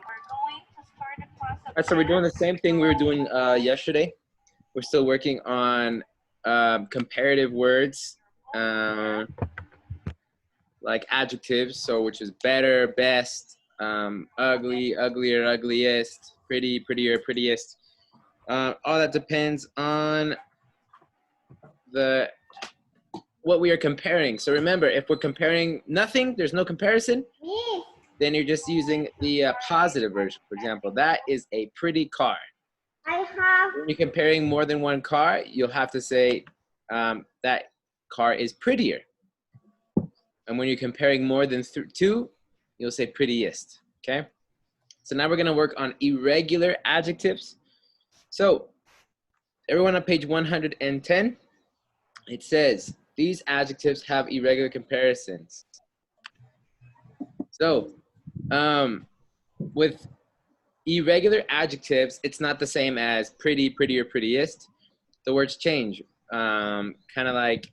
All right, so we're doing the same thing we were doing yesterday. We're still working on comparative words, like adjectives, so which is better, best, ugly, uglier, ugliest, pretty, prettier, prettiest. All that depends on what we are comparing. So remember, if we're comparing nothing, there's no comparison, then you're just using the positive version. For example, that is a pretty car. When you're comparing more than one car, you'll have to say that car is prettier. And when you're comparing more than two, you'll say prettiest, okay? So now we're gonna work on irregular adjectives. So everyone on page 110, it says, these adjectives have irregular comparisons. So with irregular adjectives, it's not the same as pretty, prettier, prettiest. The words change, kind of like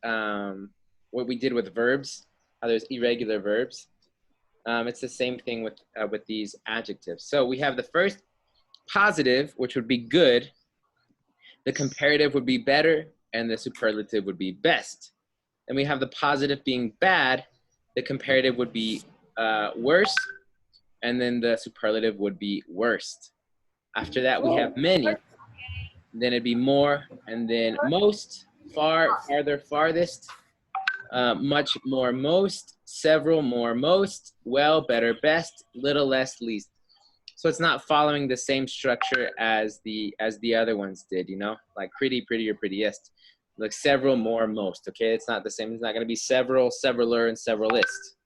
what we did with verbs, how there's irregular verbs. It's the same thing with these adjectives. So we have the first positive, which would be good. The comparative would be better, and the superlative would be best. And we have the positive being bad, the comparative would be worse, and then the superlative would be worst. After that, we have many, then it'd be more, and then most, far, farther, farthest, much more, most, several more, most, well, better, best, little, less, least. So it's not following the same structure as the other ones did, you know, like pretty, prettier, prettiest. Like several, more, most. Okay, it's not the same. It's not going to be several, severaler, and severalist.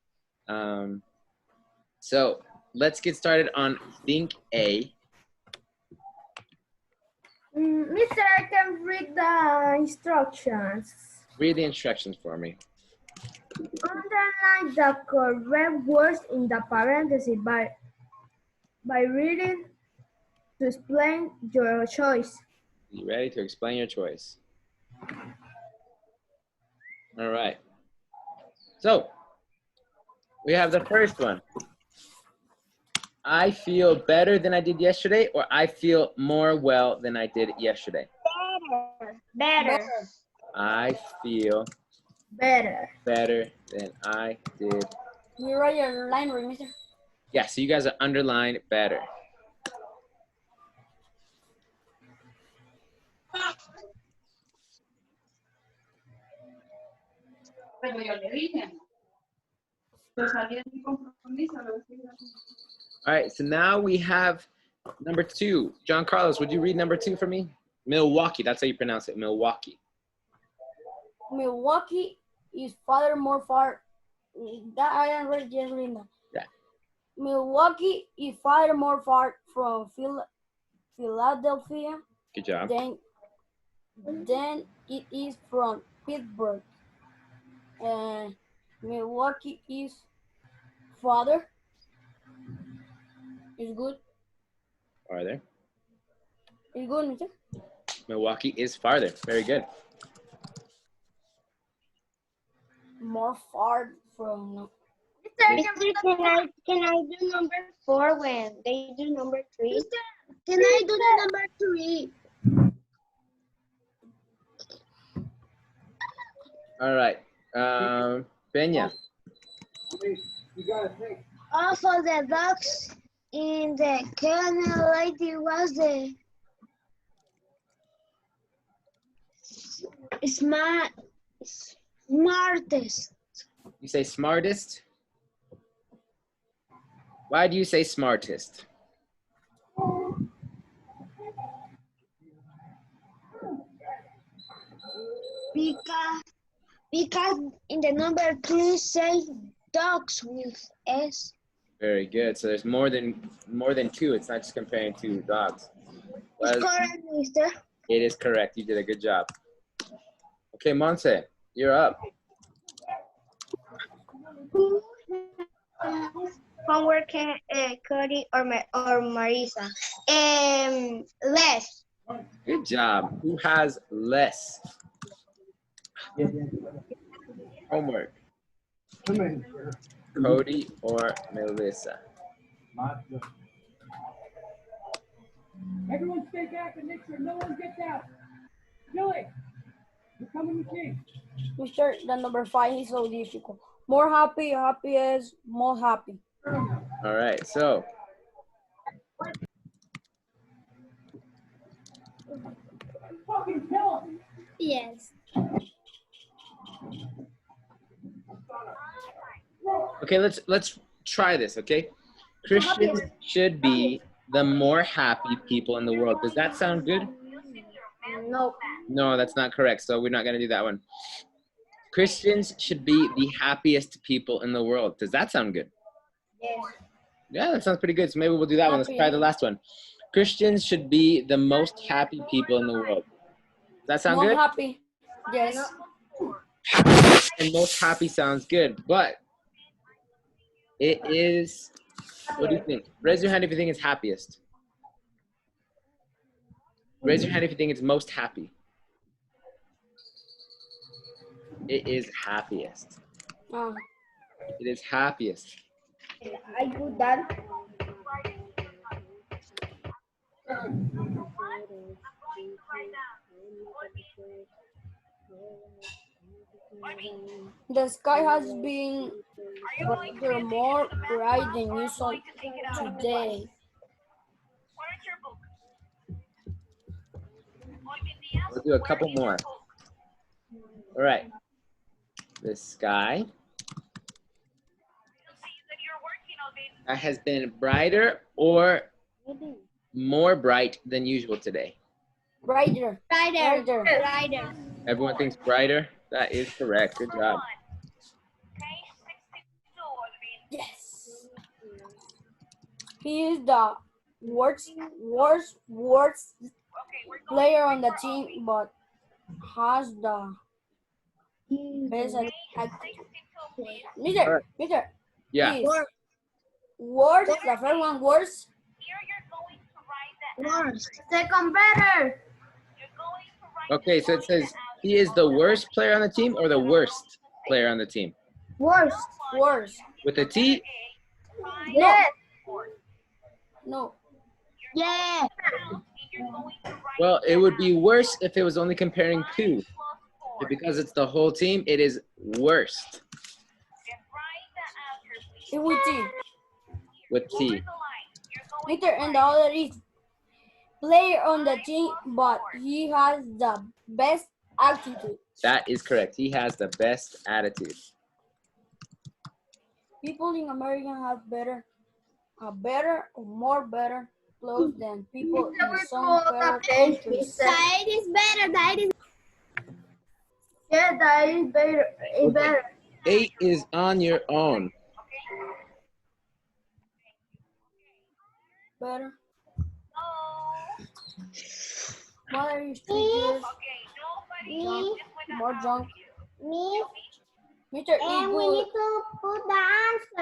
So let's get started on Think A. Mister, I can read the instructions. Read the instructions for me. Underline the correct words in the parentheses by reading to explain your choice. You ready to explain your choice? All right. So we have the first one. I feel better than I did yesterday, or I feel more well than I did yesterday. Better. I feel better than I did. You write your line, mister? Yeah, so you guys are underlined better. All right, so now we have number 2. John Carlos, would you read number 2 for me? Milwaukee, that's how you pronounce it, Milwaukee. Milwaukee is farther, more far. That I am just reading that. Yeah. Milwaukee is farther, more far from Philadelphia. Good job. Than it is from Pittsburgh. Milwaukee is farther. Is good. Farther. Is good, mister? Milwaukee is farther. Very good. More far from. Mister, can I do number 4 when they do number 3? Mister, can I do the number 3? All right. Peña. Of all the dogs in the kennel, lady was the smartest. You say smartest? Why do you say smartest? Because in the number 3 say dogs with S. Very good. So there's more than 2. It's not just comparing 2 dogs. It's correct, mister. It is correct. You did a good job. Okay, Monse, you're up. Who has homework, Cody or Marisa? Less. Good job. Who has less homework? Cody or Melissa? Everyone stay back and make sure no one gets out. Julie, you're coming with me. Mr. The number 5 is so difficult. More happy, happy is more happy. All right, so Fucking kill him. Yes. okay, let's try this, okay? Christians should be the more happy people in the world. Does that sound good? No. No, that's not correct. So we're not going to do that one. Christians should be the happiest people in the world. Does that sound good? Yes. Yeah, that sounds pretty good. So maybe we'll do that one. Let's try the last one. Christians should be the most happy people in the world. Does that sound More good? happy. Yes. And most happy sounds good, but it is, what do you think? Raise your hand if you think it's happiest. Raise your hand if you think it's most happy. It is happiest. It is happiest. I do that. The sky has been brighter, more bright than usual today. We'll do a couple more. All right. The sky has been brighter or more bright than usual today. Brighter. Brighter. Brighter. Brighter. Everyone thinks brighter? That is correct. Good job. Yes. He is the worst player on the team, but has the best attitude. Mister, Yeah. please. Worst, the first one, worst. Worst. Second better. Okay, so it says he is the worst player on the team or the worst player on the team? Worst. Worst. With a T? Yes. No. Yeah. Well, it would be worse if it was only comparing two. But because it's the whole team, it is worst It will see. with T. Mister, and the other is player on the team, but he has the best attitude. That is correct. He has the best attitude. People in America have more better clothes than people in some better countries. That is better. That is. Yeah, that is better. It's better. 8 is on your own. Better. Mother is 3 years drunk, more drunk. Me. Mister, And we need to put the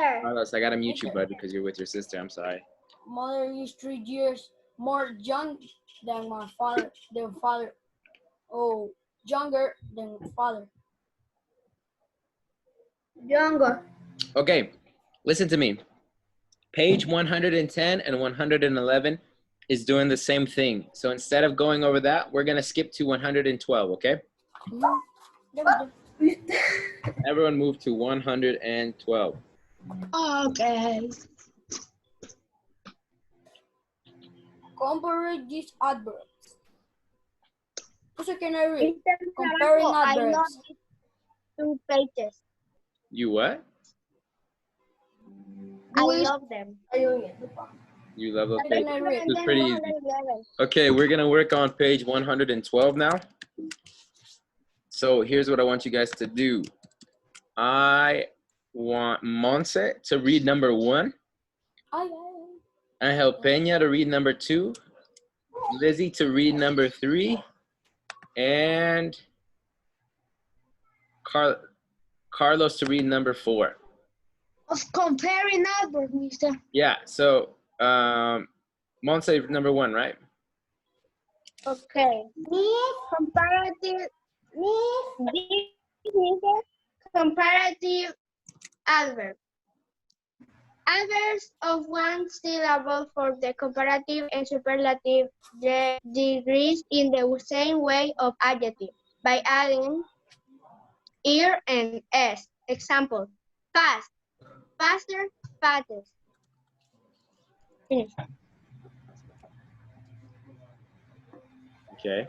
answer. Carlos, I gotta mute you, bud, because you're with your sister. I'm sorry. Mother is 3 years more young than my father. Oh, younger than father. Younger. Okay, listen to me. Page 110 and 111 is doing the same thing. So instead of going over that, we're gonna skip to 112, okay? Everyone move to 112. Okay. Compare these adverbs. So can I read? Comparing I love adverbs. these 2 pages. You what? I love them. You love those How can pages? I read? It's pretty easy. Okay, we're gonna work on page 112 now. So here's what I want you guys to do. I want Monse to read number 1. Angel Peña to read number 2. Lizzie to read number 3. And Carlos to read number 4. Of comparing adverbs, mister. Yeah, so Monse number 1, right? Okay. Comparative adverb. Adverbs of one syllable for the comparative and superlative degrees in the same way of adjective by adding ear and s. Example: fast, faster, fattest. Finish. Okay.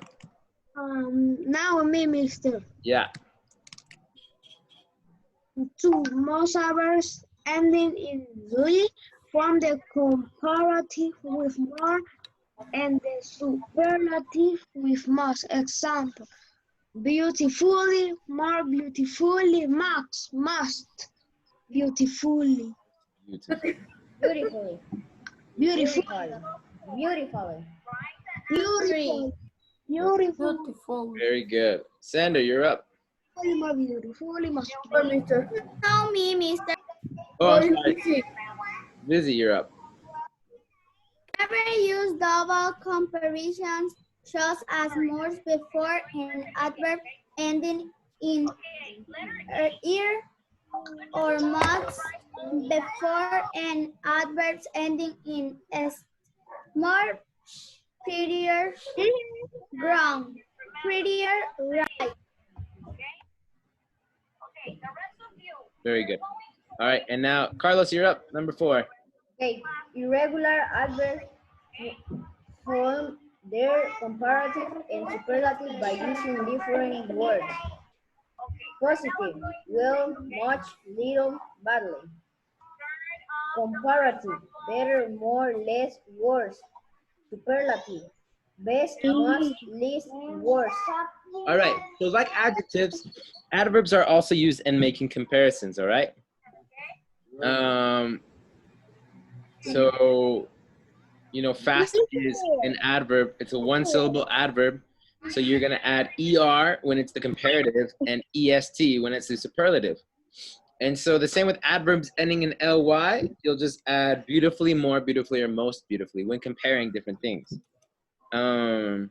Now me, Mister. Yeah. Two most adverbs ending in "ly" from the comparative with more and the superlative with most. Example: beautifully, more beautifully, max, must, beautifully, Beautiful. Beautifully. beautiful, Beautifully. beautiful, beautiful, Beautiful. Very good. Sander, you're up. more beautifully, most. Or Mr. Now me, Mister. Oh, Or I'm sorry. Lucy. Busy, you're up. Never use double comparisons such as more before an adverb ending in ear or much before an adverb ending in s. More, prettier, brown, prettier, right. Very good. All right, and now Carlos, you're up. Number 4. Okay. Irregular adverbs form their comparative and superlative by using different words. Positive, well, much, little, badly. Comparative, better, more, less, worse. Superlative, best, most, least, worse. All right. So like adjectives, adverbs are also used in making comparisons. All right. So you know, fast is an adverb. It's a one-syllable adverb. So you're gonna add er when it's the comparative and est when it's the superlative. And so the same with adverbs ending in ly, you'll just add beautifully, more beautifully, or most beautifully when comparing different things. So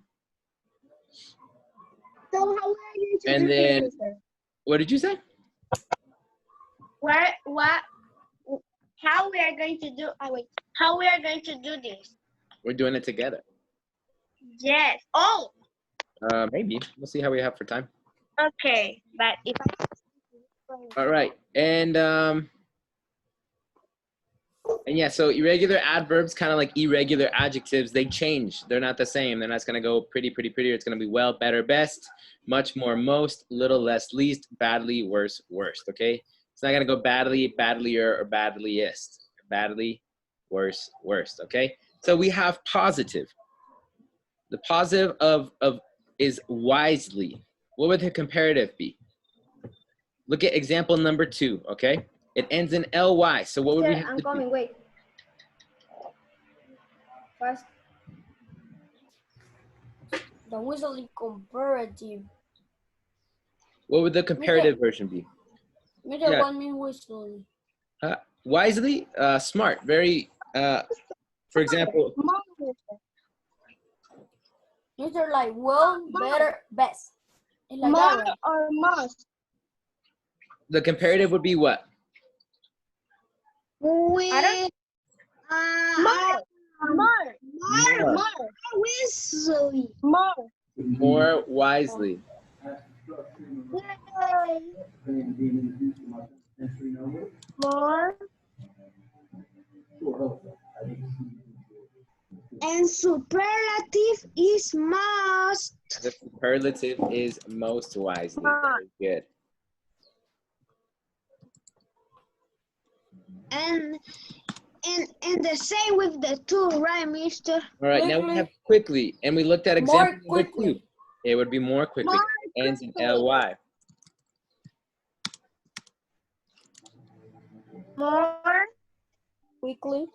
how are you to And do then, this, sir? what did you say? How we are going to do? How we are going to do this? We're doing it together. Yes. Oh, Maybe. We'll see how we have for time. okay. But if All right. And yeah, so irregular adverbs, kind of like irregular adjectives, they change. They're not the same. They're not going to go pretty, pretty, prettier. It's going to be well, better, best, much more, most, little, less, least, badly, worse, worst. Okay? It's not going to go badly, badlier, or badliest. Badly, worse, worst. Okay? So we have positive. The positive of is wisely. What would the comparative be? Look at example number 2, okay? It ends in ly. So what would we have I'm to do? coming, wait. First, The whistling comparative. What would the comparative version be? Mira, Yeah. what mean whistling? Wisely, smart, very, for example, Mr. like well, better, best. It's like that, right? or must, the comparative would be what? we more wisely, More wisely. more, and superlative is must. The superlative is most wisely. Very good. And the same with the two, right, Mister? All right, now we have quickly, and we looked at More example number 2. quickly. It would be more quickly. Ends in ly. More Quickly.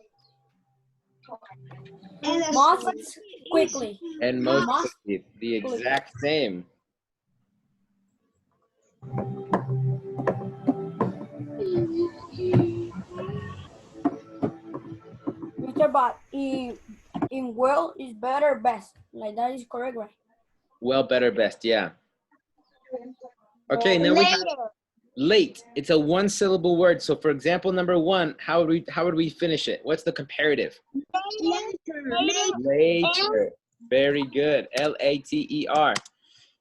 and the Most quickly. And most Must quickly, the exact same. Mr. But in well is better, best. Like that is correct, right? Well, better, best, yeah. Okay, now we have, Late. It's a one-syllable word. So, for example, number 1, how would we finish it? What's the comparative? Later. Very good. Later.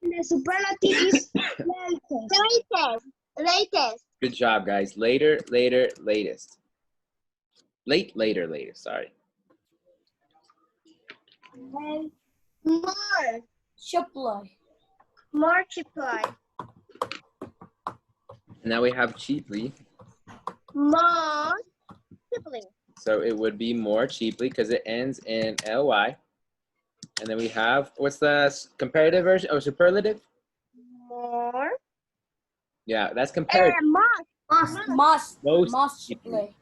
The superlative is latest. Latest. Good job, guys. Later, later, latest. Late, later, latest. Sorry. More. Supply. More supply. Now we have cheaply. More supply. So it would be more cheaply because it ends in ly. And then we have, what's the comparative version or superlative? More. Yeah, that's comparative. Must. Most Must cheaply. supply.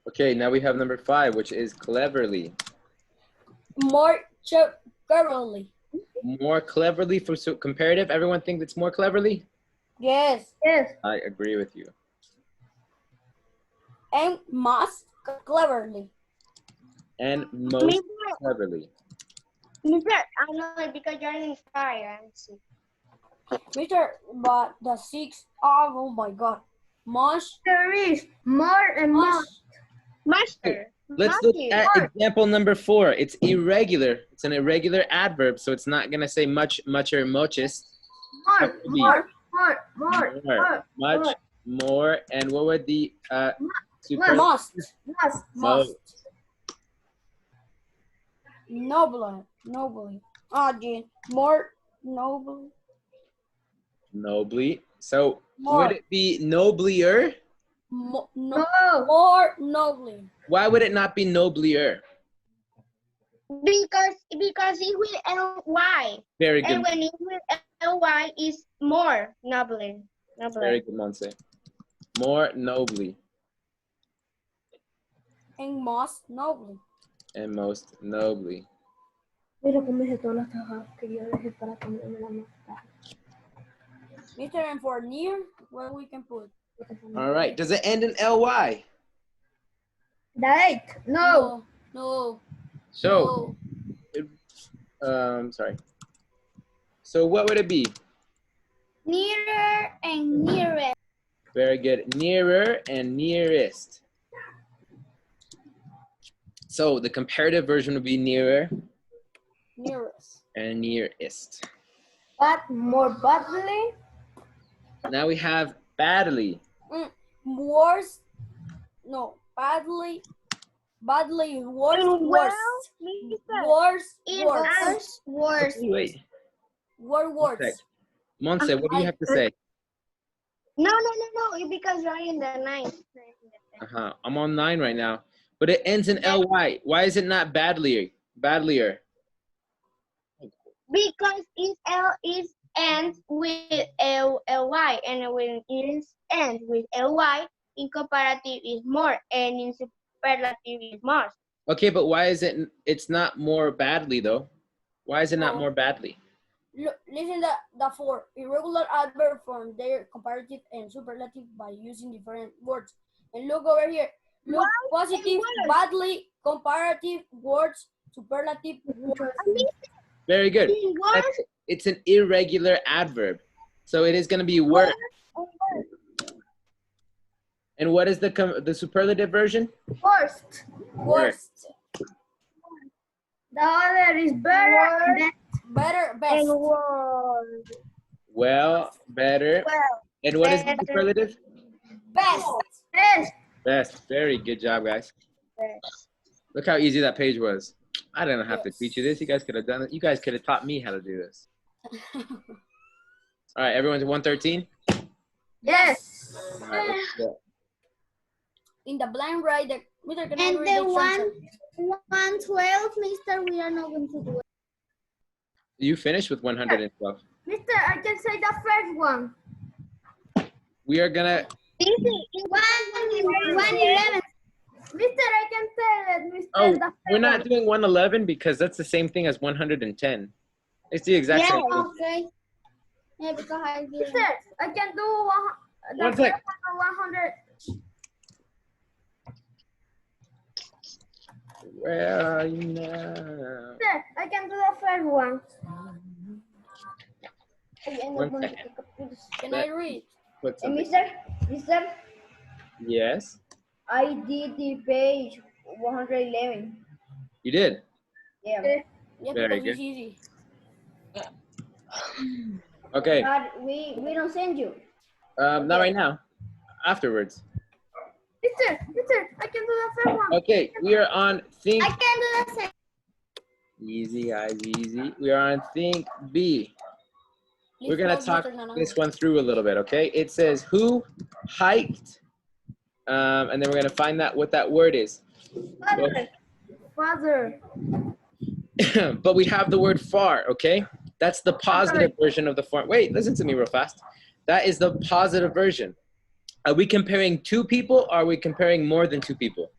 Okay, now we have number 5, which is cleverly. More cleverly. More cleverly for comparative. Everyone think it's more cleverly? Yes. Yes. I agree with you. And must cleverly. And most cleverly. Mr. I know it because you're inspired. Mr. But the 6. Oh my God. Must. There is more and more. Must. Master. Let's look at example number 4. It's irregular. It's an irregular adverb, so it's not gonna say much, much, or muchest. More, more, more, Much, more, and what would the super? Must. Must. Must. Noble. Noble. Ah, Jean. More noble. Nobly. So More. would it be noblier? No. No. More nobly. Why would it not be noblier? Because it will ly. Very good. And when it will ly is more nobler. Very good, Monse. More nobly And most nobly. and most nobly. Mira cómo dejé todas las tajas que yo dejé para comerme la nota. Mr. And for near, where we can put? All right. Does it end in ly? Right. No. No. So, sorry. So what would it be? Nearer and nearest. Very good. Nearer and nearest. So the comparative version would be nearer Nearest. and nearest. But more badly. Now we have badly. Worst. No. Badly. Badly. Worst. Worst. Worst. Worse. Okay, wait. Word One sec. words. Monse, what do you have to say? No. Because you're in the ninth. I'm on 9 right now. But it ends in ly. Why is it not badlier? Badlier. Because it ends with ly, and when it ends with ly, in comparative is more, and in superlative is most. Okay, but why is it? It's not more badly though. Why is it not more badly? Look, listen the 4 irregular adverb from their comparative and superlative by using different words. And look over here. Look, positive, badly, comparative, words, superlative, words. Very good. It's an irregular adverb, so it is going to be worse. And what is the superlative version? Worst. Worst. The other is better. Better, best. Well, better. And what is the superlative? Best. Best. Best. Very good job, guys. Look how easy that page was. I didn't have to teach you this. You guys could have done it. You guys could have taught me how to do this. All right, everyone's 113? Yes. All right, let's go. In the blank right, the Mr. Can I And read the translation? 112, Mister, we are not going to do it. You finished with 112. Mister, I can say the first one. We are gonna. This is 111. Mister, I can say it. Mister, Oh, the first we're not one. doing 111 because that's the same thing as 110. It's the exact same thing. Okay. Yeah, because I did. Mister, I can do the One sec. first one, 100. Where are you now? Mister, I can do the first one. One second. Can I read? Put Hey, something. Mister, Yes, I did the page 111. you did. Yeah. Yeah, Very because it's good. easy. Okay, But we don't send you. not right now. Afterwards. Mister, I can do the third one. Okay, we are on think. I can do the second. Easy, guys, easy. We are on think B. We're gonna Please, talk Mr. Naranjo. this one through a little bit, okay? It says who hiked, and then we're gonna find out what that word is. Father. But we have the word far, okay? That's the positive version of the form. Wait, listen to me real fast. That is the positive version. Are we comparing two people or are we comparing more than two people?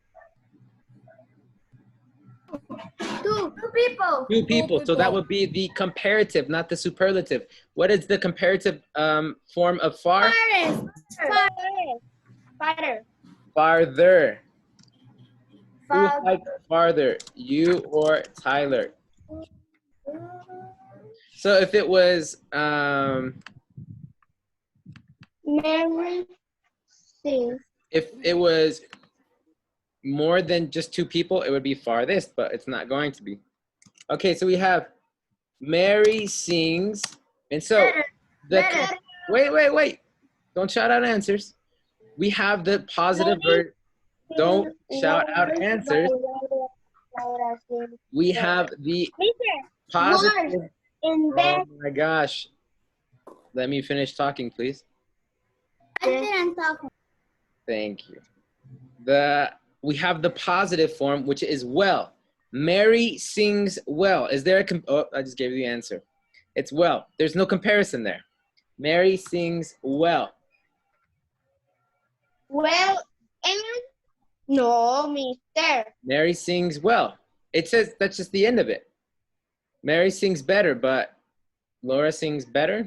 Two people. Two people. So that would be the comparative, not the superlative. What is the comparative form of far? Father. Farther. Who Father. hiked farther, you or Tyler? So if it was, Mary sings. if it was more than just two people, it would be farthest, but it's not going to be. Okay, so we have Mary sings, and so Better. wait. Don't shout out answers. We have the positive verb. Don't shout out answers. We have the positive. In Oh my gosh. Let me finish talking, please. I didn't talk. Thank you. We have the positive form, which is well. Mary sings well. Is there a oh, I just gave you the answer. It's well. There's no comparison there. Mary sings well. Well, and no, mister. Mary sings well. It says that's just the end of it. Mary sings better, but Laura sings better.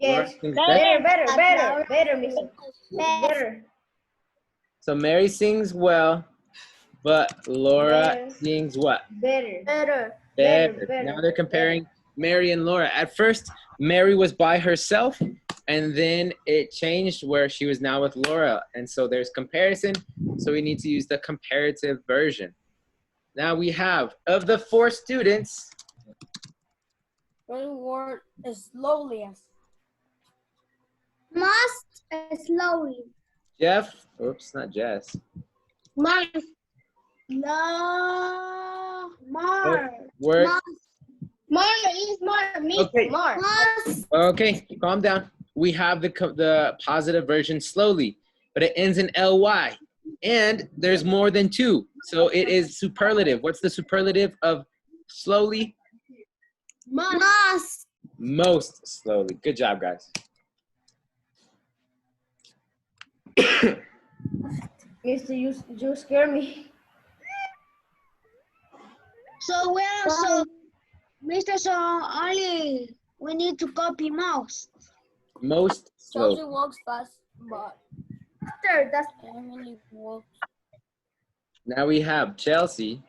Laura Yes. sings Better, Mister. Better. So Mary sings well, but Laura sings what? Better. Better. Better. Now they're comparing Mary and Laura. At first, Mary was by herself, and then it changed where she was now with Laura. And so there's comparison, so we need to use the comparative version. Now we have, of the four students, What word is slowliest? Most slowly. Jeff, oops, not Jess. More. No. More. Word, More is more. Me. Okay. More. Most. okay, calm down. We have the positive version slowly, but it ends in ly, and there's more than two, so it is superlative. What's the superlative of slowly? Most. Most slowly. Good job, guys. Mister, you scare me. So so Mr. So only we need to copy most. Most Chelsea slowly. walks fast, but After that's Emily walks. Now we have Chelsea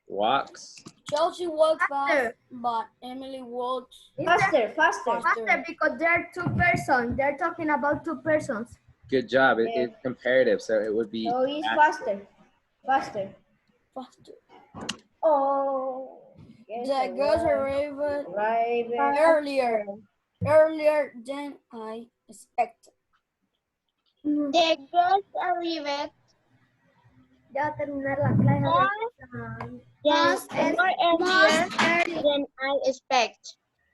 walks. Chelsea walks fast, Faster. but Emily walks. Faster. faster because they're two persons. They're talking about two persons. Good job. Yeah. It's comparative, so it would be So it's faster. faster. Oh. Yes, The girls arrived earlier than I expected. The girls arrived Ya terminar la clase. more earlier than I expect.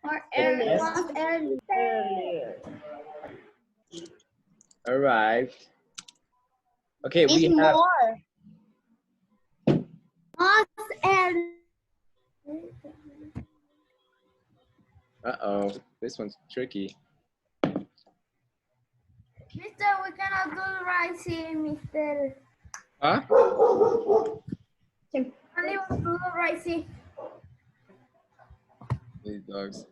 More early. Most early. earlier. arrived. Okay, It's we have more. Most early. uh-oh. This one's tricky. Mister, we cannot do right here, Mister. Huh? Only want to do right here. These dogs.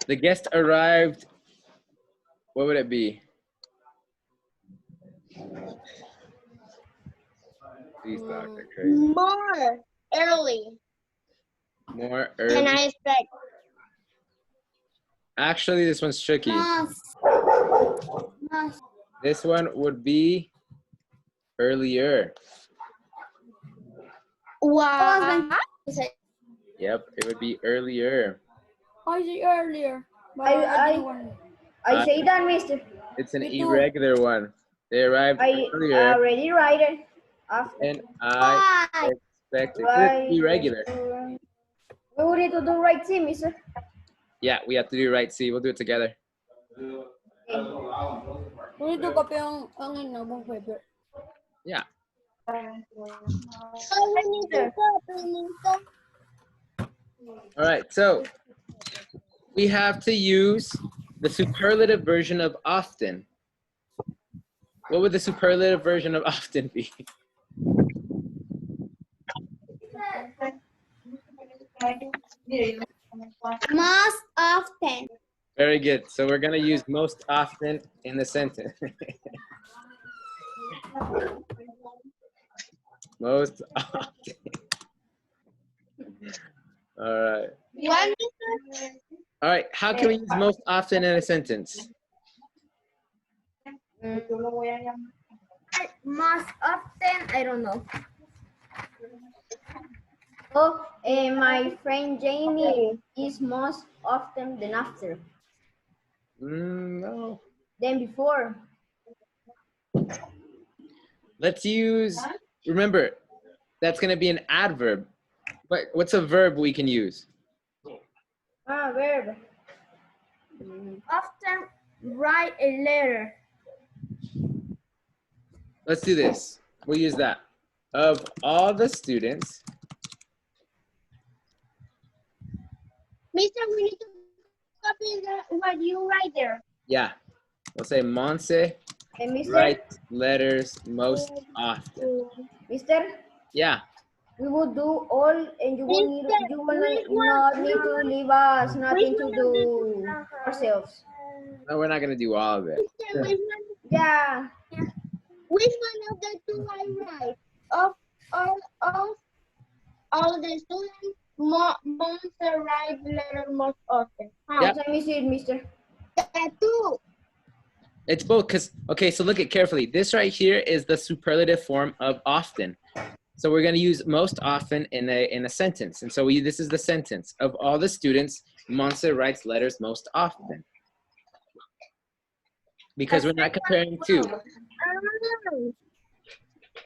The guest arrived. What would it be? These dogs are crazy. More early More than early. I expect. Actually, this one's tricky. Más. This one would be earlier. What? Yep, it would be earlier. I say earlier. But I didn't want it. I say that, mister. It's an Me too. irregular one. They arrived I earlier already write it. After. than I expected. Right. It's irregular. We will need to do right thing, mister. Yeah, we have to do right. See, we'll do it together. We need to copy ang inabong paper. Yeah. So we need to copy, mister. All right. So we have to use the superlative version of often. What would the superlative version of often be? Most often. Very good. So we're going to use most often in the sentence. Most often. All right. One, mister. All right. How can we use most often in a sentence? Most often, I don't know. Oh, my friend Jamie is most often than after. No. Than before. Let's use, remember, that's going to be an adverb. But what's a verb we can use? Verb. Often write a letter. Let's do this. We'll use that. Of all the students, Mister, we need to copy what you write there. yeah. We'll say Monse And mister, writes letters most often. mister, Yeah. we will do all, and you will not need to leave us nothing to do ourselves. No, we're not going to do all of it. Mister, which Yeah. one of the two I write? Of all the students, Monster write letter most often. How? Yep. Let me see it, mister. The two. It's both because, okay, so look at carefully. This right here is the superlative form of often. So we're going to use most often in a sentence. And so this is the sentence. Of all the students, Monse writes letters most often. Because we're not comparing two.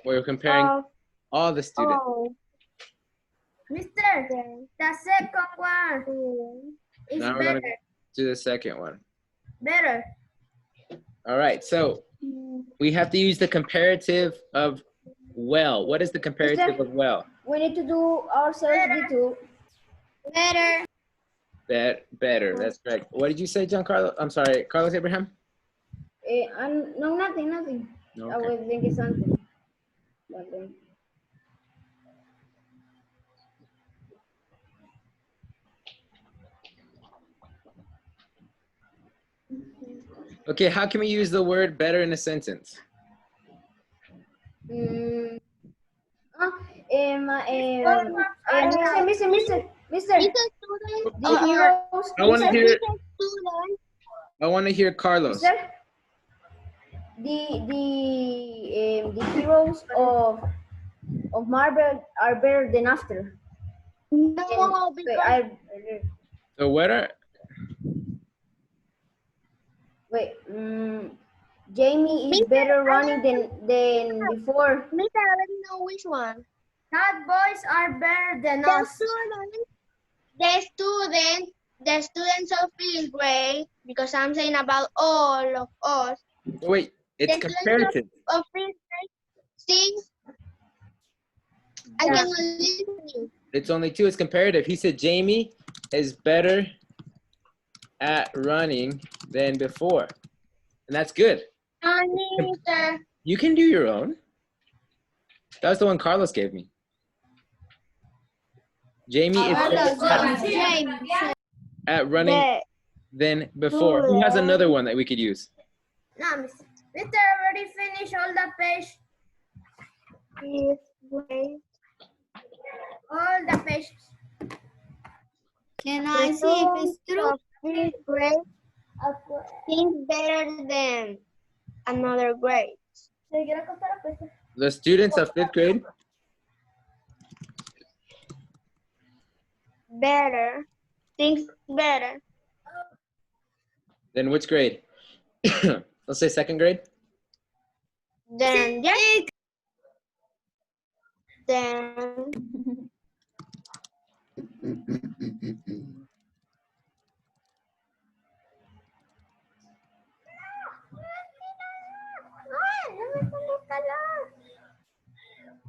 We're comparing all the students. Oh, Mister, the second one is Now we're going to better. do the second one. Better. All right, so we have to use the comparative of well. What is the comparative of well? We need to do ourselves the two. better. Better, that's correct. What did you say, Giancarlo? I'm sorry, Carlos Abraham? No, nothing. I Okay. was thinking something. But then- Okay, how can we use the word better in a sentence? Mm. Mister, Mister student. the heroes. I want to hear. Student. I want to hear Carlos. Mister, the heroes of Marvel are better than after. No, because So what are? Jamie is better running than before. Mister, I already know which one. That boys are better than The us. students of fifth grade, because I'm saying about all of us, Wait, it's The comparative. of fifth grade, six. I Yeah. cannot listen to you. It's only two. It's comparative. He said Jamie is better at running than before, and that's good. Mister. You can do your own. That was the one Carlos gave me. Jamie is better at running than before. Who has another one that we could use? No, Mister. Mister already finished all the page. All the pages. Can I see if it's true? fifth grade think better than another grade. The students of 5th grade. Better, thinks better Then which grade? Let's say 2nd grade. than then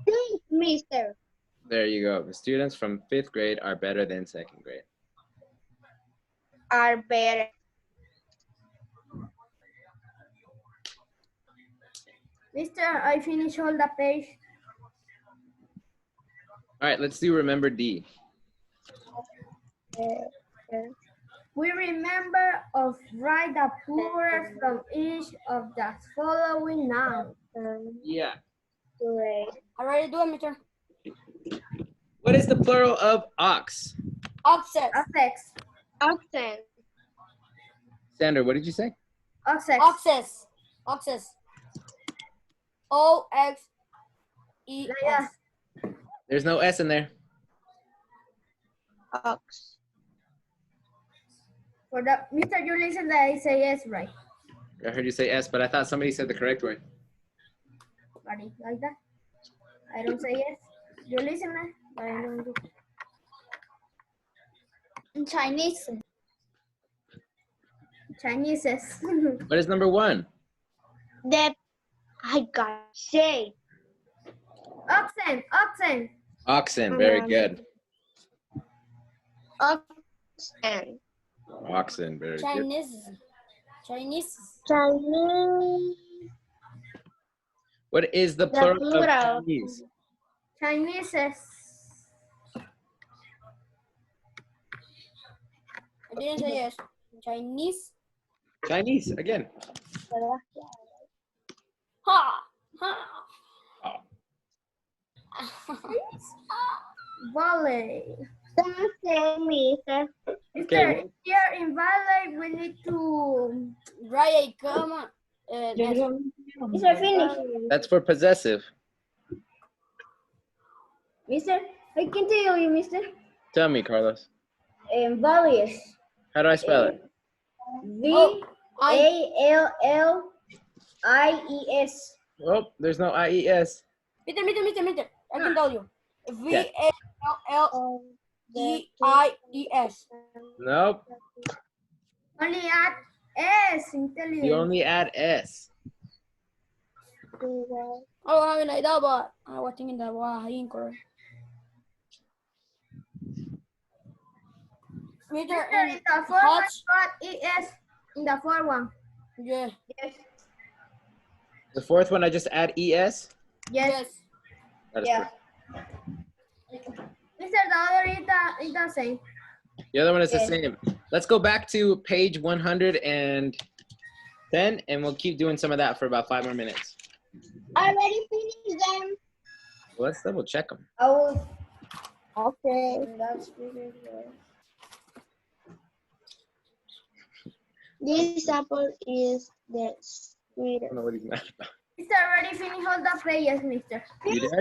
think, mister. There you go. The students from 5th grade are better than 2nd grade. Are better. Mister, I finished all the page. All right, let's do remember D. We remember of write the plural from each of the following nouns. Yeah. Great. Already do it, Mister. What is the plural of ox? Oxes. Oxes. Oxen. Sandra, what did you say? Oxes. Oxes. Oxes. O-X-E-S. There's no S in there. Ox. For the Mister, you listen that I say yes, right? I heard you say S, but I thought somebody said the correct way. Buddy, like that. I don't say yes. You listen, man. I don't do. In Chinese. Chinese. What is number 1? That I got say. Oxen. Oxen. Oxen, very good. Oxen. Oxen, very good. Chinese. Chinese. Chinese. What is the The plural plural. of Chinese? Chinese. I didn't say yes. Chinese. Chinese, again. Ha. Ha. Valley. Don't say, mister. Mister, Okay. here in Valley, we need to. Right, come on. Mister, finish. That's for possessive. Mister, I can tell you, mister. Tell me, Carlos. Valleys. How do I spell it? V-A-L-L-I-E-S. Oh, there's no IES. Mister. I can tell you. V-A-L-L-E-I-E-S. Nope. Only add S. Intelligent. You only add S. Oh, I mean like that, but I was thinking that was incorrect. Mister, Mister, in the fourth one, got ES. In the fourth one. yeah. Yes. The 4th one, I just add ES. Yes. That is Yeah. correct. Mister, the other is the same. The other one is the Yes. same. Let's go back to page 110, and we'll keep doing some of that for about 5 more minutes. Already finished them. Let's double check them. I will. Okay. That's pretty good. This apple is the I sweetest. don't know what he's mad about. Mister, already finished all the pages, Mister. You did?